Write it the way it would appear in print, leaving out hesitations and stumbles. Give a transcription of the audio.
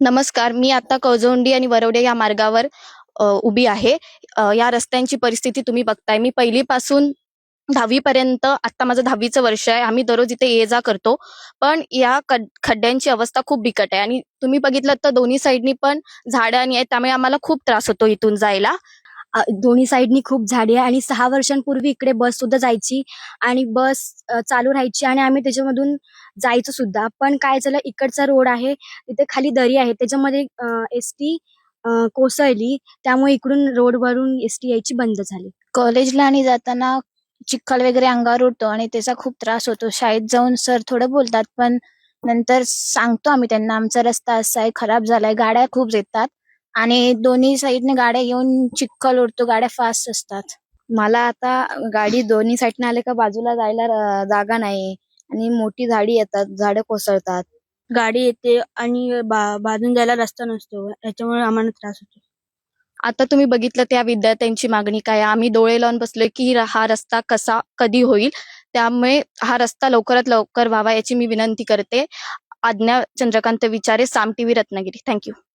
नमस्कार. मी आता कळजोंडी आणि वरवडे या मार्गावर उभी आहे. या रस्त्यांची परिस्थिती तुम्ही बघताय. मी पहिलीपासून 10वी पर्यंत आता माझं 10वीचं वर्ष आहे. आम्ही दररोज इथे ये-जा करतो. पण या खड्ड्यांची अवस्था खूप बिकट आहे आणि तुम्ही बघितलं तर दोन्ही साइडनी पण झाडं आणि आहेत. त्यामुळे आम्हाला खूप त्रास होतो इथून जायला. दोन्ही साईडनी खूप झाडी आहे आणि 6 वर्षांपूर्वी इकडे बस सुद्धा जायची आणि बस चालू राहायची आणि आम्ही त्याच्यामधून जायचो सुद्धा. पण काय झालं, इकडचा रोड आहे तिथे खाली दरी आहे, त्याच्यामध्ये एसटी कोसळली, त्यामुळे इकडून रोडवरून एसटी यायची बंद झाली. कॉलेजला आणि जाताना चिखल वगैरे अंगावर उडतो आणि त्याचा खूप त्रास होतो. शाळेत जाऊन सर थोडं बोलतात, पण नंतर सांगतो आम्ही त्यांना आमचा रस्ता असा आहे, खराब झालाय. गाड्या खूप येतात आणि दोन्ही साईडने गाड्या येऊन चिखल उडतो. गाड्या फास्ट असतात. मला आता गाडी दोन्ही साईडने आले का बाजूला जायला जागा नाही आणि मोठी झाडी येतात, झाडं कोसळतात, गाडी येते आणि बाजून जायला रस्ता नसतो, याच्यामुळे आम्हाला त्रास होतो. आता तुम्ही बघितलं त्या विद्यार्थ्यांची मागणी काय आहे. आम्ही डोळे लावून बसलोय की हा रस्ता कधी होईल. त्यामुळे हा रस्ता लवकरात लवकर व्हावा याची मी विनंती करते. आज्ञा Chandrakant Vichare, Saam TV Ratnagiri. Thank you.